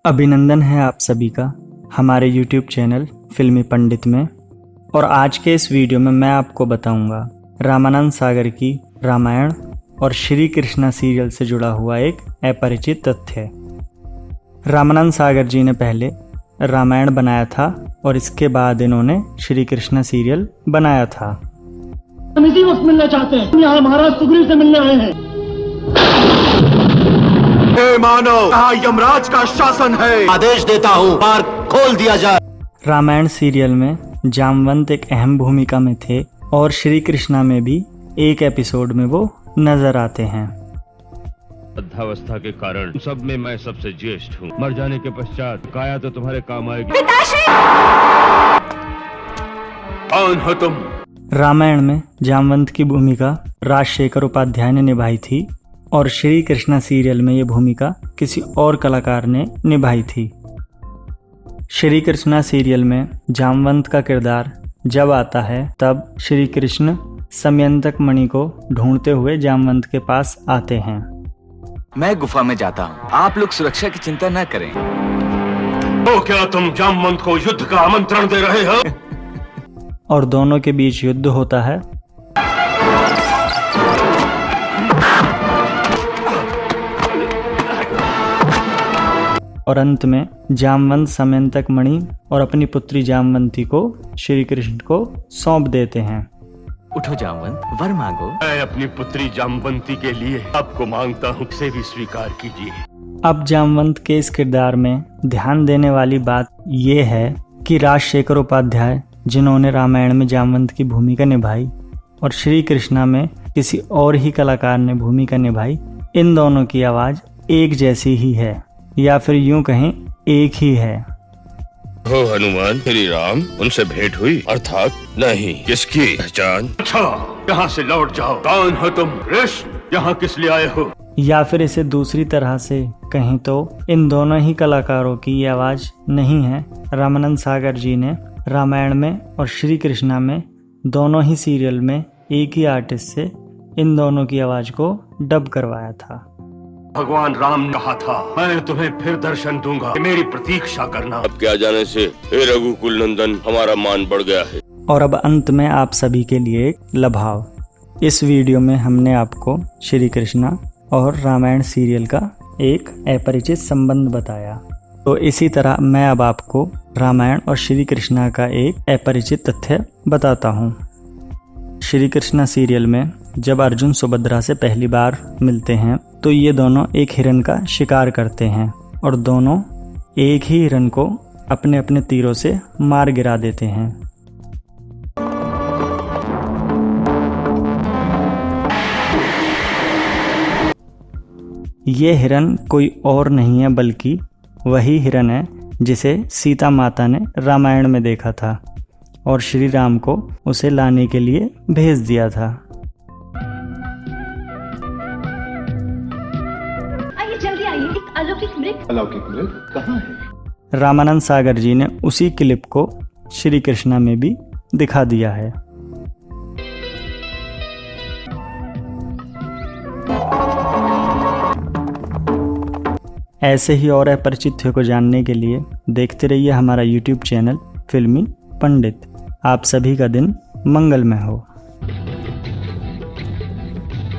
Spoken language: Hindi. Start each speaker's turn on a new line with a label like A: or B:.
A: अभिनंदन है आप सभी का हमारे YouTube चैनल फिल्मी पंडित में। और आज के इस वीडियो में मैं आपको बताऊंगा रामानंद सागर की रामायण और श्री कृष्णा सीरियल से जुड़ा हुआ एक अपरिचित तथ्य। रामानंद सागर जी ने पहले रामायण बनाया था और इसके बाद इन्होंने श्री कृष्णा सीरियल बनाया था।
B: हम इसी वक्त मिलना चाहते हैं, यहाँ महाराज सुग्रीव से मिलने आए हैं।
C: मानव, कहाँ यमराज का शासन है। आदेश देता हूँ, बार खोल दिया जाए।
A: रामायण सीरियल में जामवंत एक अहम भूमिका में थे और श्री कृष्णा में भी एक एपिसोड में वो नजर आते हैं।
D: वृद्धावस्था के कारण सब में मैं सबसे ज्येष्ठ हूँ। मर जाने के पश्चात काया तो तुम्हारे काम आएगी।
C: कौन हो तुम?
A: रामायण में जामवंत की भूमिका राजशेखर उपाध्याय ने निभाई थी और श्री कृष्णा सीरियल में ये भूमिका किसी और कलाकार ने निभाई थी। श्री कृष्णा सीरियल में जामवंत का किरदार जब आता है तब श्री कृष्ण समयंतक मणि को ढूंढते हुए जामवंत के पास आते हैं।
E: मैं गुफा में जाता हूँ, आप लोग सुरक्षा की चिंता न करें।
C: तो क्या तुम जामवंत को युद्ध का आमंत्रण दे रहे हो?
A: और दोनों के बीच युद्ध होता है। और अंत में जामवंत समयंतक मणि और अपनी पुत्री जामवंती को श्री कृष्ण को सौंप देते हैं।
E: उठो जामवंत, वर मांगो।
C: मैं अपनी पुत्री जामवंती के लिए आपको मांगता हूँ, उसे भी स्वीकार कीजिए।
A: अब जामवंत के इस किरदार में ध्यान देने वाली बात यह है कि राजशेखर उपाध्याय जिन्होंने रामायण में जामवंत की भूमिका निभाई और श्री कृष्णा में किसी और ही कलाकार ने भूमिका निभाई, इन दोनों की आवाज एक जैसी ही है या फिर यूं कहें एक ही है।
D: हो हनुमान, श्री राम, उनसे भेंट हुई? अर्थात नहीं। किसकी पहचान?
C: अच्छा, यहाँ से लौट जाओ। कौन हो तुम? कृष्ण, यहाँ किस लिए आए हो?
A: या फिर इसे दूसरी तरह से कहें तो इन दोनों ही कलाकारों की ये आवाज नहीं है। रामानंद सागर जी ने रामायण में और श्री कृष्णा में दोनों ही सीरियल में एक ही आर्टिस्ट से इन दोनों की आवाज को डब करवाया था।
C: भगवान राम ने कहा था, मैं तुम्हें फिर दर्शन दूंगा, मेरी प्रतीक्षा करना।
D: अब क्या जाने से हे रघुकुल नंदन, हमारा मान बढ़ गया है।
A: और अब अंत में आप सभी के लिए एक लभाव। इस वीडियो में हमने आपको श्री कृष्णा और रामायण सीरियल का एक अपरिचित संबंध बताया। तो इसी तरह मैं अब आपको रामायण और श्री कृष्णा का एक अपरिचित तथ्य बताता हूँ। श्री कृष्णा सीरियल में जब अर्जुन सुभद्रा से पहली बार मिलते हैं तो ये दोनों एक हिरन का शिकार करते हैं और दोनों एक ही हिरन को अपने अपने तीरों से मार गिरा देते हैं। ये हिरन कोई और नहीं है बल्कि वही हिरन है जिसे सीता माता ने रामायण में देखा था और श्री राम को उसे लाने के लिए भेज दिया था।
F: आइए जल्दी आइए, एक अलौकिक मृग।
C: अलौकिक मृग कहाँ है?
A: रामानंद सागर जी ने उसी क्लिप को श्री कृष्णा में भी दिखा दिया है। ऐसे ही और अपरिचित को जानने के लिए देखते रहिए हमारा YouTube चैनल फिल्मी पंडित। आप सभी का दिन मंगलमय हो।